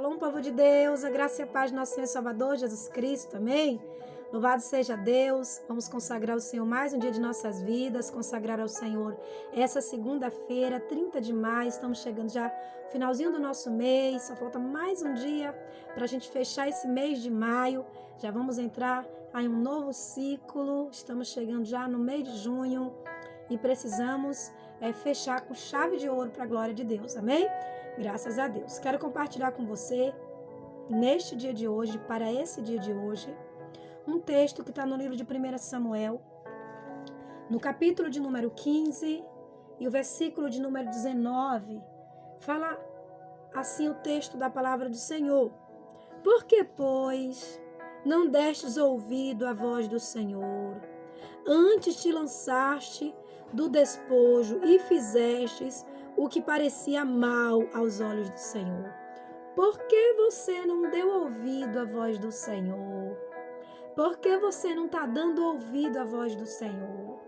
Shalom, povo de Deus, a graça e a paz do nosso Senhor e Salvador, Jesus Cristo, amém? Louvado seja Deus, vamos consagrar ao Senhor mais um dia de nossas vidas, consagrar ao Senhor essa segunda-feira, 30 de maio, estamos chegando já no finalzinho do nosso mês, só falta mais um dia para a gente fechar esse mês de maio, já vamos entrar em um novo ciclo, estamos chegando já no mês de junho e precisamos fechar com chave de ouro para a glória de Deus, amém? Graças a Deus. Quero compartilhar com você, neste dia de hoje, para esse dia de hoje, um texto que está no livro de 1 Samuel, no capítulo de número 15 e o versículo de número 19. Fala assim o texto da palavra do Senhor. Por que, pois, não destes ouvido à voz do Senhor? Antes te lançaste do despojo e fizestes o que parecia mal aos olhos do Senhor. Por que você não deu ouvido à voz do Senhor? Por que você não está dando ouvido à voz do Senhor?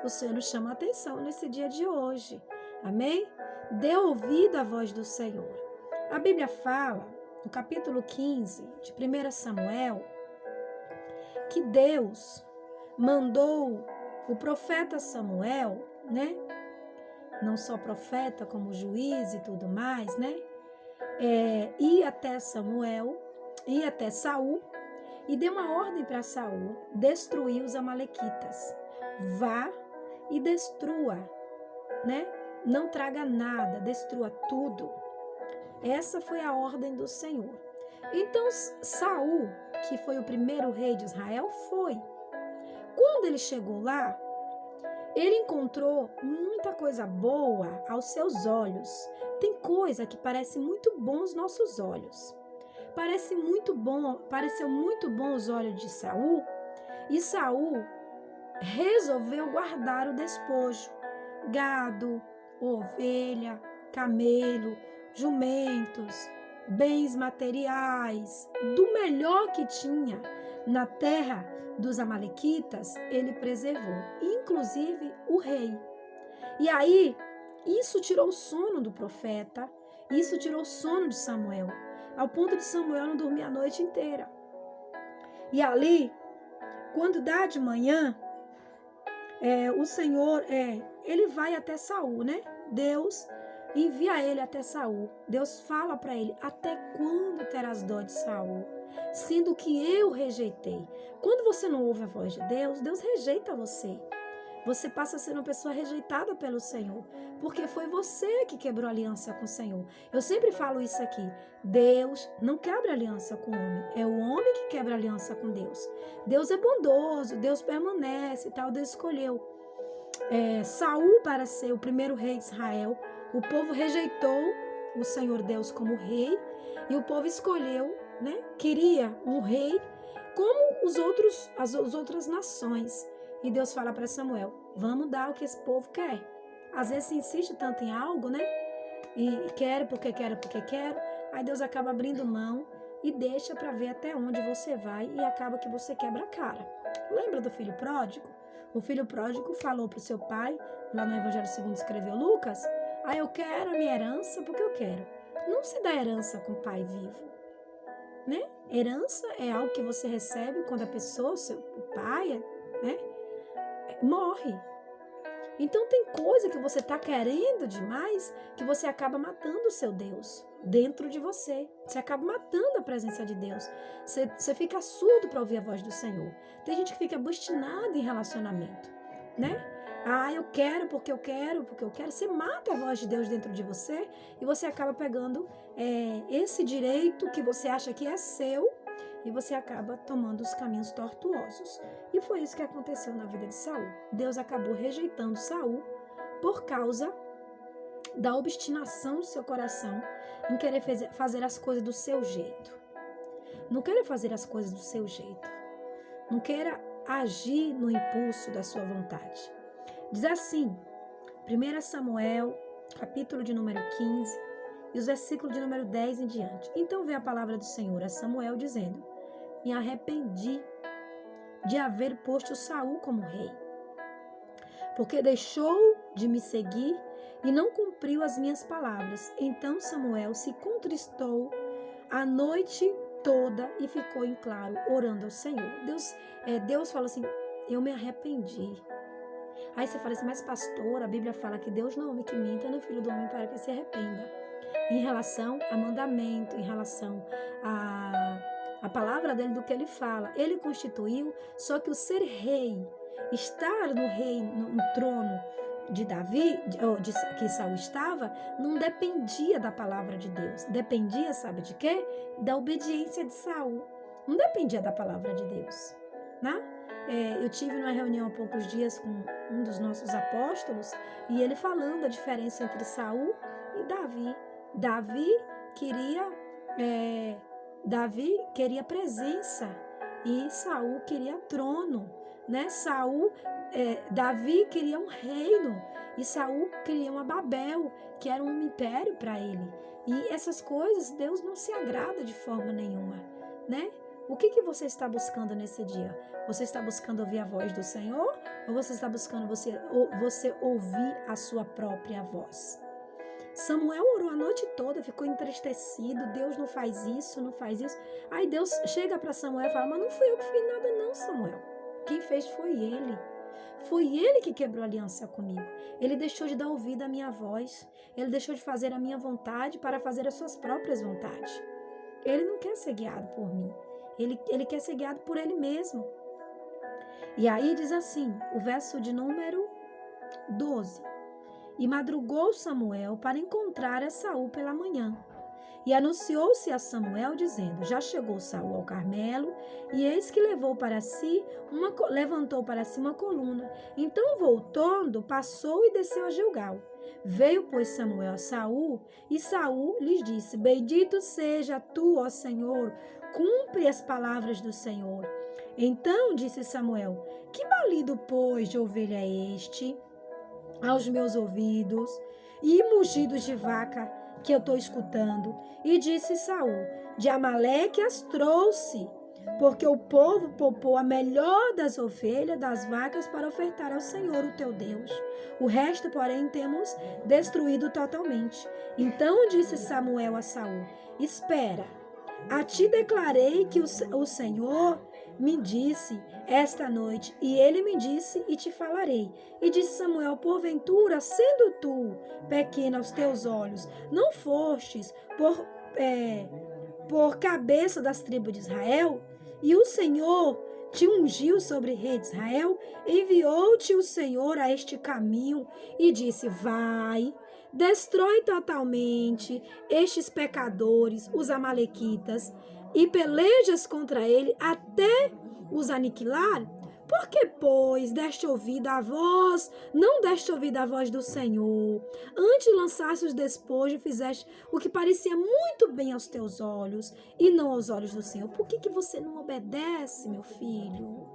O Senhor nos chama a atenção nesse dia de hoje. Amém? Dê ouvido à voz do Senhor. A Bíblia fala, no capítulo 15 de 1 Samuel, que Deus mandou o profeta Samuel, né? Não só profeta, como juiz e tudo mais, né? Ir até Samuel, ir até Saul e deu uma ordem para Saul destruir os amalequitas. Vá e destrua, né? Não traga nada, destrua tudo. Essa foi a ordem do Senhor. Então Saul, que foi o primeiro rei de Israel, foi. Quando ele chegou lá, ele encontrou muita coisa boa aos seus olhos. Tem coisa que parece muito bom aos nossos olhos. Pareceu muito bom aos olhos de Saul, e Saul resolveu guardar o despojo. Gado, ovelha, camelo, jumentos, bens materiais, do melhor que tinha na terra dos amalequitas, ele preservou, inclusive o rei. E aí, isso tirou o sono do profeta, isso tirou o sono de Samuel, ao ponto de Samuel não dormir a noite inteira. E ali, quando dá de manhã, o Senhor, ele vai até Saul, né? Deus envia ele até Saul. Deus fala para ele: até quando terás dó de Saul, sendo que eu rejeitei? Quando você não ouve a voz de Deus, Deus rejeita você. Você passa a ser uma pessoa rejeitada pelo Senhor, porque foi você que quebrou a aliança com o Senhor. Eu sempre falo isso aqui: Deus não quebra aliança com o homem, é o homem que quebra aliança com Deus. Deus é bondoso, Deus permanece e tal. Deus escolheu Saul para ser o primeiro rei de Israel. O povo rejeitou o Senhor Deus como rei, e o povo escolheu, né? Queria um rei como as outras nações. E Deus fala para Samuel: vamos dar o que esse povo quer. Às vezes se insiste tanto em algo, né? E quero porque quero. Aí Deus acaba abrindo mão e deixa para ver até onde você vai, e acaba que você quebra a cara. Lembra do filho pródigo? O filho pródigo falou para o seu pai, lá no Evangelho segundo escreveu Lucas: eu quero a minha herança porque eu quero. Não se dá herança com o pai vivo, né? Herança é algo que você recebe quando a pessoa, o pai, né, morre. Então tem coisa que você está querendo demais, que você acaba matando o seu Deus dentro de você. Você acaba matando a presença de Deus. Você fica surdo para ouvir a voz do Senhor. Tem gente que fica obstinada em relacionamento, né? Eu quero porque eu quero. Você mata a voz de Deus dentro de você e você acaba pegando esse direito que você acha que é seu, e você acaba tomando os caminhos tortuosos. E foi isso que aconteceu na vida de Saul. Deus acabou rejeitando Saul por causa da obstinação do seu coração em querer fazer as coisas do seu jeito. Não queira fazer as coisas do seu jeito. Não queira agir no impulso da sua vontade. Diz assim, 1 Samuel, capítulo de número 15, e os versículos de número 10 em diante. Então veio a palavra do Senhor a Samuel dizendo: me arrependi de haver posto Saul como rei, porque deixou de me seguir e não cumpriu as minhas palavras. Então Samuel se contristou a noite toda e ficou em claro, orando ao Senhor. Deus fala assim, eu me arrependi. Aí você fala assim, mas pastor, a Bíblia fala que Deus não é homem que minta, nem filho do homem para que se arrependa. Em relação a mandamento, em relação a palavra dele, do que ele fala. Ele constituiu, só que o ser rei, estar no trono de Davi, que Saul estava, não dependia da palavra de Deus. Dependia, sabe de quê? Da obediência de Saul. Não dependia da palavra de Deus, né? Eu tive numa reunião há poucos dias com um dos nossos apóstolos e ele falando a diferença entre Saul e Davi. Davi queria presença e Saul queria trono, né? Davi queria um reino e Saul queria uma Babel, que era um império para ele. E essas coisas Deus não se agrada de forma nenhuma, né? O que você está buscando nesse dia? Você está buscando ouvir a voz do Senhor ou você está buscando você ouvir a sua própria voz? Samuel orou a noite toda, ficou entristecido. Deus não faz isso, não faz isso. Aí Deus chega para Samuel e fala, mas não fui eu que fiz nada não, Samuel. Quem fez foi ele. Foi ele que quebrou a aliança comigo. Ele deixou de dar ouvido à minha voz. Ele deixou de fazer a minha vontade para fazer as suas próprias vontades. Ele não quer ser guiado por mim. Ele quer ser guiado por ele mesmo. E aí diz assim, o verso de número 12. E madrugou Samuel para encontrar a Saul pela manhã. E anunciou-se a Samuel, dizendo, já chegou Saul ao Carmelo, e eis que levantou para si uma coluna. Então, voltando, passou e desceu a Gilgal. Veio, pois, Samuel a Saul, e Saul lhes disse, bendito seja tu, ó Senhor, cumpre as palavras do Senhor. Então disse Samuel, que balido, pois, de ovelha é este aos meus ouvidos, e mugidos de vaca que eu estou escutando? E disse Saul, de Amaleque as trouxe, porque o povo poupou a melhor das ovelhas, das vacas, para ofertar ao Senhor, o teu Deus. O resto, porém, temos destruído totalmente. Então disse Samuel a Saul, espera, a ti declarei que o Senhor me disse esta noite, e ele me disse, e te falarei. E disse Samuel, porventura, sendo tu pequeno aos teus olhos, não fostes por cabeça das tribos de Israel? E o Senhor te ungiu sobre rei de Israel? Enviou-te o Senhor a este caminho e disse, vai, destrói totalmente estes pecadores, os amalequitas, e pelejas contra ele até os aniquilar? Por que, pois, não deste ouvido à voz do Senhor? Antes lançaste os despojos, fizeste o que parecia muito bem aos teus olhos, e não aos olhos do Senhor. Por que você não obedece, meu filho?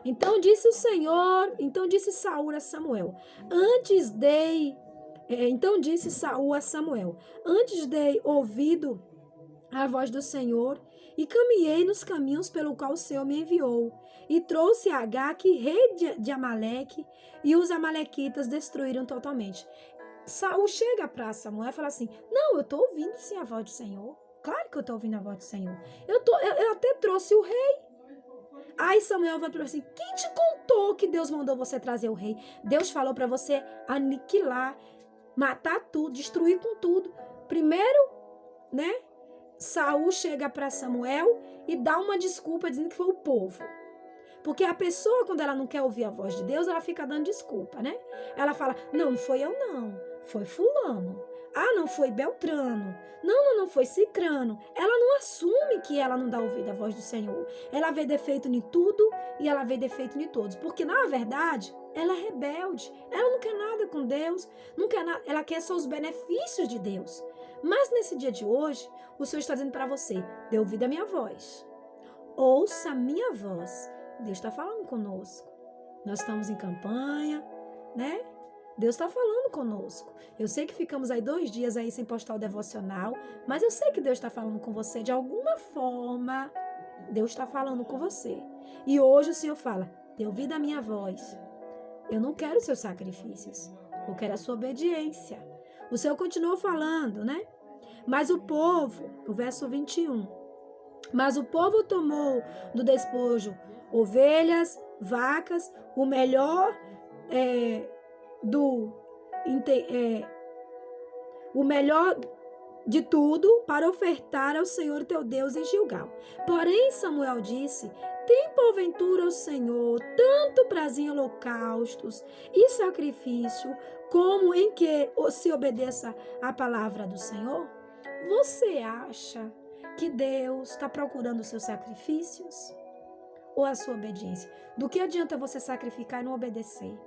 Então disse Saul a Samuel, então disse Saul a Samuel, antes dei ouvido à voz do Senhor, e caminhei nos caminhos pelo qual o Senhor me enviou, e trouxe Agaque, rei de Amaleque, e os amalequitas destruíram totalmente. Saul chega para Samuel e fala assim, não, eu estou ouvindo sim a voz do Senhor, claro que eu estou ouvindo a voz do Senhor, eu até trouxe o rei. Aí Samuel vai para assim, quem te contou que Deus mandou você trazer o rei? Deus falou para você aniquilar, matar tudo, destruir com tudo. Primeiro, né? Saul chega para Samuel e dá uma desculpa dizendo que foi o povo. Porque a pessoa, quando ela não quer ouvir a voz de Deus, ela fica dando desculpa, né? Ela fala, não foi eu não, foi fulano. Ah, não foi Beltrano. Não foi Cicrano. Ela não assume que ela não dá ouvido à voz do Senhor. Ela vê defeito em tudo e ela vê defeito em todos. Porque, na verdade, ela é rebelde. Ela não quer nada com Deus. Não quer nada. Ela quer só os benefícios de Deus. Mas nesse dia de hoje, o Senhor está dizendo para você, dê ouvido à minha voz. Ouça a minha voz. Deus está falando conosco. Nós estamos em campanha, né? Deus está falando conosco. Eu sei que ficamos aí 2 dias aí sem postar o devocional, mas eu sei que Deus está falando com você. De alguma forma, Deus está falando com você. E hoje o Senhor fala, dê ouvido à minha voz. Eu não quero seus sacrifícios. Eu quero a sua obediência. O Senhor continuou falando, né? Mas o povo, o verso 21, mas o povo tomou do despojo ovelhas, vacas, o melhor do o melhor de tudo para ofertar ao Senhor teu Deus em Gilgal. Porém, Samuel disse: tem porventura o Senhor tanto prazer em holocaustos e sacrifício, como em que se obedeça à palavra do Senhor? Você acha que Deus está procurando os seus sacrifícios ou a sua obediência? Do que adianta você sacrificar e não obedecer?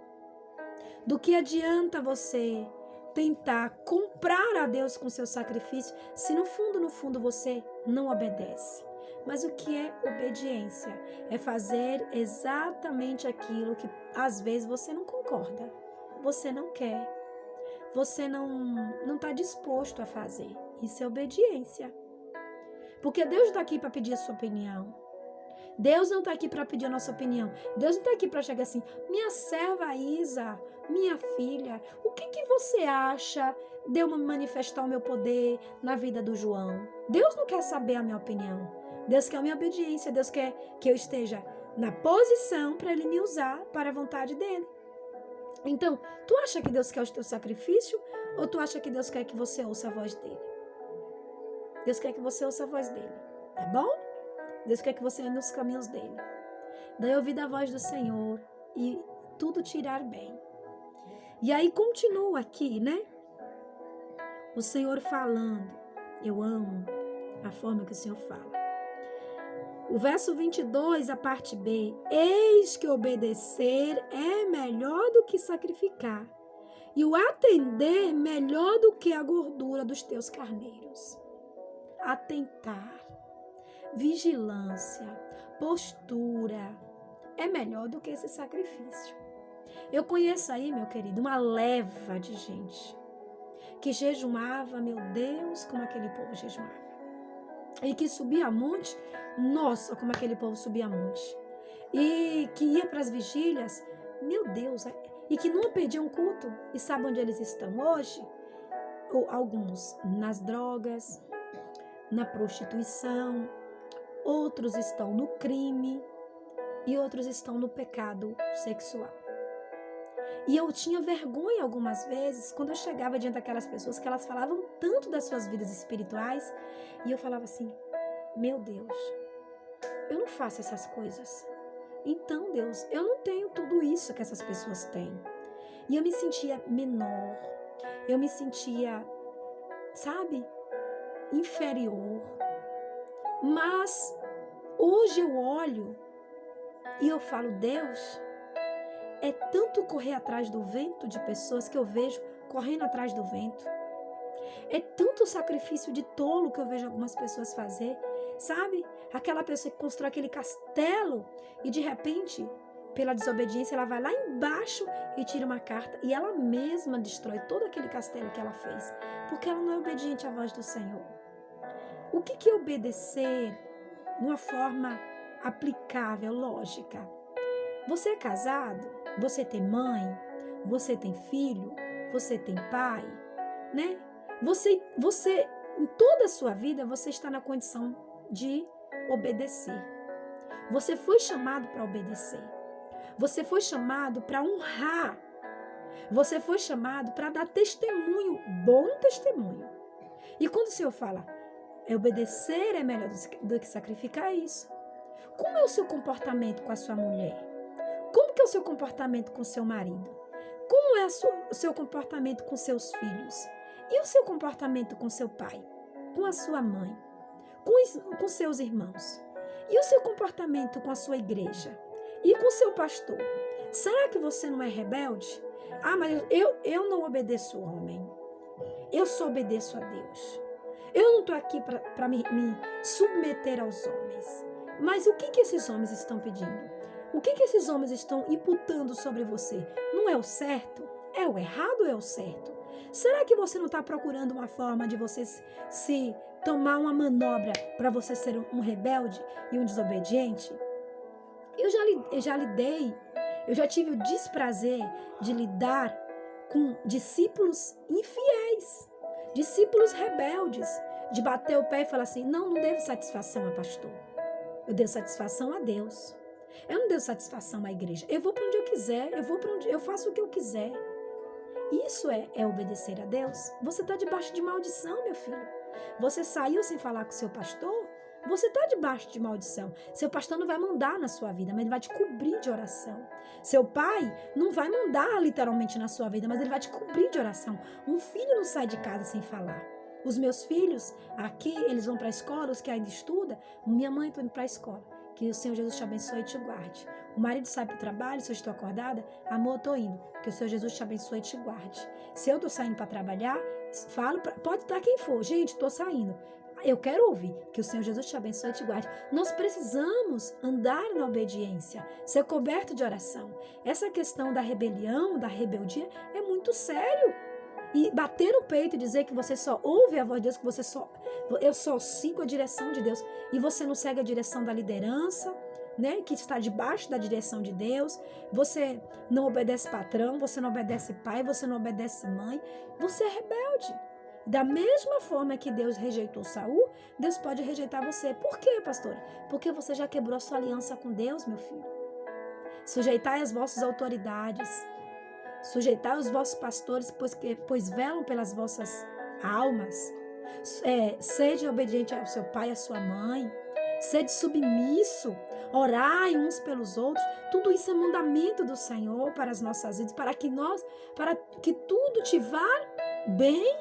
Do que adianta você tentar comprar a Deus com seu sacrifício, se no fundo você não obedece? Mas o que é obediência? É fazer exatamente aquilo que às vezes você não concorda, você não quer, você não está disposto a fazer. Isso é obediência. Porque Deus não está aqui para pedir a sua opinião. Deus não está aqui para pedir a nossa opinião. Deus não está aqui para chegar assim: minha serva Isa, minha filha, o que você acha de eu manifestar o meu poder na vida do João? Deus não quer saber a minha opinião. Deus quer a minha obediência. Deus quer que eu esteja na posição para Ele me usar para a vontade dEle. Então, tu acha que Deus quer o teu sacrifício ou tu acha que Deus quer que você ouça a voz dEle? Deus quer que você ouça a voz dEle, tá bom? Deus quer que você ande nos caminhos dEle. Daí ouvir a voz do Senhor e tudo tirar bem. E aí continua aqui, né? O Senhor falando. Eu amo a forma que o Senhor fala. O verso 22, a parte B. Eis que obedecer é melhor do que sacrificar, e o atender melhor do que a gordura dos teus carneiros. Atentar, vigilância, postura é melhor do que esse sacrifício. Eu conheço aí, meu querido, uma leva de gente que jejuava, meu Deus, como aquele povo jejuava. E que subia a monte, nossa, como aquele povo subia a monte. E que ia para as vigílias, meu Deus, e que não perdiam culto. E sabe onde eles estão hoje? Ou alguns nas drogas, na prostituição, outros estão no crime e outros estão no pecado sexual. E eu tinha vergonha algumas vezes quando eu chegava diante daquelas pessoas que elas falavam tanto das suas vidas espirituais e eu falava assim: meu Deus, eu não faço essas coisas. Então, Deus, eu não tenho tudo isso que essas pessoas têm. E eu me sentia menor, eu me sentia, sabe, inferior. Mas hoje eu olho e eu falo: Deus, é tanto correr atrás do vento de pessoas que eu vejo correndo atrás do vento. É tanto sacrifício de tolo que eu vejo algumas pessoas fazer, sabe? Aquela pessoa que constrói aquele castelo e de repente, pela desobediência, ela vai lá embaixo e tira uma carta e ela mesma destrói todo aquele castelo que ela fez, porque ela não é obediente à voz do Senhor. O que é obedecer de uma forma aplicável, lógica? Você é casado? Você tem mãe? Você tem filho? Você tem pai? Né? Você, em toda a sua vida, você está na condição de obedecer. Você foi chamado para obedecer. Você foi chamado para honrar. Você foi chamado para dar testemunho, bom testemunho. E quando o Senhor fala, obedecer é melhor do que sacrificar, é isso. Como é o seu comportamento com a sua mulher? Como que é o seu comportamento com o seu marido? Como é o seu comportamento com seus filhos? E o seu comportamento com seu pai? Com a sua mãe? Com seus irmãos? E o seu comportamento com a sua igreja? E com seu pastor? Será que você não é rebelde? Ah, mas eu não obedeço ao homem. Eu só obedeço a Deus. Eu não estou aqui para me submeter aos homens. Mas o que esses homens estão pedindo? O que esses homens estão imputando sobre você? Não é o certo? É o errado ou é o certo? Será que você não está procurando uma forma de você se tomar uma manobra para você ser um rebelde e um desobediente? Eu já tive o desprazer de lidar com discípulos infiéis, Discípulos rebeldes, de bater o pé e falar assim, não devo satisfação a pastor. Eu devo satisfação a Deus. Eu não devo satisfação à igreja. Eu vou para onde eu quiser, eu faço o que eu quiser. Isso é obedecer a Deus? Você está debaixo de maldição, meu filho. Você saiu sem falar com seu pastor? Você está debaixo de maldição. Seu pastor não vai mandar na sua vida, mas ele vai te cobrir de oração. Seu pai não vai mandar literalmente na sua vida, mas ele vai te cobrir de oração. Um filho não sai de casa sem falar. Os meus filhos, aqui, eles vão para a escola, os que ainda estudam, minha mãe está indo para a escola. Que o Senhor Jesus te abençoe e te guarde. O marido sai para o trabalho, se eu estou acordada, amor, eu estou indo. Que o Senhor Jesus te abençoe e te guarde. Se eu estou saindo para trabalhar, pode estar quem for. Gente, estou saindo. Eu quero ouvir. Que o Senhor Jesus te abençoe e te guarde. Nós precisamos andar na obediência, ser coberto de oração. Essa questão da rebelião, da rebeldia, é muito sério. E bater no peito e dizer que você só ouve a voz de Deus, que eu só sigo a direção de Deus, e você não segue a direção da liderança, né, que está debaixo da direção de Deus, você não obedece patrão, você não obedece pai, você não obedece mãe, você é rebelde. Da mesma forma que Deus rejeitou Saul, Deus pode rejeitar você. Por quê, pastora? Porque você já quebrou a sua aliança com Deus, meu filho. Sujeitai as vossas autoridades. Sujeitai os vossos pastores, pois velam pelas vossas almas. Sede obediente ao seu pai e à sua mãe. Sede submisso. Orai uns pelos outros. Tudo isso é mandamento do Senhor para as nossas vidas, para que tudo te vá bem.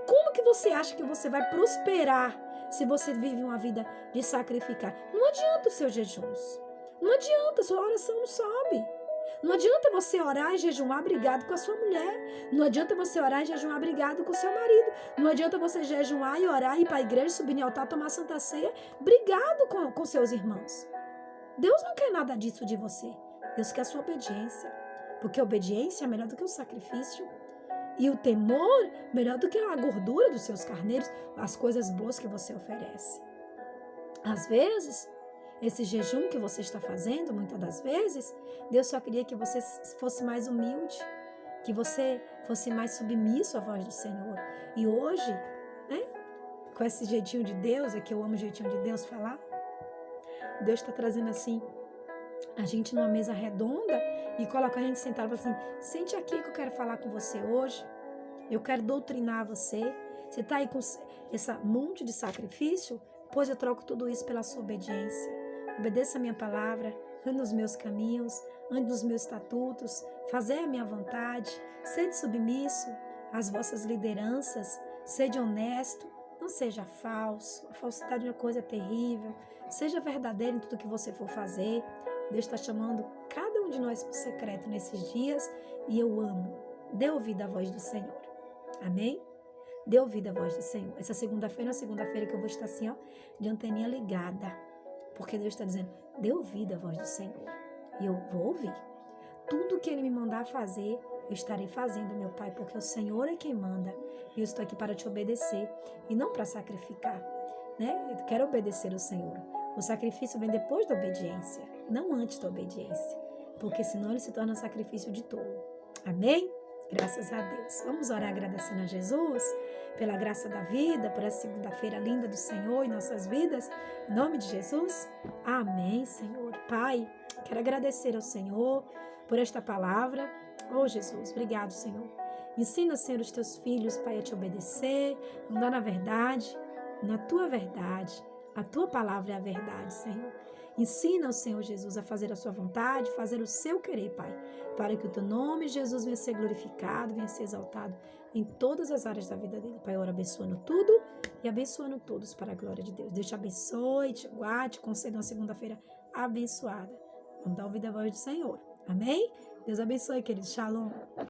Como que você acha que você vai prosperar se você vive uma vida de sacrificar? Não adianta os seus jejuns. Não adianta, sua oração não sobe. Não adianta você orar e jejuar brigado com a sua mulher. Não adianta você orar e jejuar brigado com o seu marido. Não adianta você jejuar e orar, ir para a igreja, subir no altar, tomar santa ceia, brigado com seus irmãos. Deus não quer nada disso de você. Deus quer a sua obediência. Porque a obediência é melhor do que o sacrifício. E o temor, melhor do que a gordura dos seus carneiros, as coisas boas que você oferece. Às vezes, esse jejum que você está fazendo, muitas das vezes, Deus só queria que você fosse mais humilde, que você fosse mais submisso à voz do Senhor. E hoje, né, com esse jeitinho de Deus, é que eu amo o jeitinho de Deus falar, Deus está trazendo assim, a gente numa mesa redonda e coloca a gente sentado e fala assim, sente aqui que eu quero falar com você hoje, eu quero doutrinar você. Você está aí com esse monte de sacrifício? Pois eu troco tudo isso pela sua obediência. Obedeça a minha palavra, ande nos meus caminhos, ande nos meus estatutos, fazer a minha vontade, sede submisso às vossas lideranças, sede honesto, não seja falso. A falsidade é uma coisa terrível. Seja verdadeiro em tudo que você for fazer. Deus está chamando cada um de nós para o secreto nesses dias e eu amo. Dê ouvido à voz do Senhor. Amém? Dê ouvido à voz do Senhor. Essa segunda-feira é uma segunda-feira que eu vou estar assim, ó, de anteninha ligada. Porque Deus está dizendo, dê ouvido à voz do Senhor. E eu vou ouvir. Tudo que Ele me mandar fazer, eu estarei fazendo, meu Pai, porque o Senhor é quem manda. E eu estou aqui para te obedecer e não para sacrificar, né? Eu quero obedecer ao Senhor. O sacrifício vem depois da obediência, não antes da obediência. Porque senão ele se torna um sacrifício de tolo. Amém? Graças a Deus. Vamos orar agradecendo a Jesus pela graça da vida, por essa segunda-feira linda do Senhor em nossas vidas. Em nome de Jesus. Amém, Senhor. Pai, quero agradecer ao Senhor por esta palavra. Oh, Jesus, obrigado, Senhor. Ensina, Senhor, os teus filhos, Pai, a te obedecer, andar na verdade, na tua verdade. A tua palavra é a verdade, Senhor. Ensina o Senhor Jesus a fazer a sua vontade, fazer o seu querer, Pai, para que o teu nome, Jesus, venha ser glorificado, venha ser exaltado em todas as áreas da vida dele. Pai, ora abençoando tudo e abençoando todos para a glória de Deus. Deus te abençoe, te guarde, te conceda uma segunda-feira abençoada. Vamos dar ouvido à voz do Senhor. Amém? Deus abençoe, queridos. Shalom.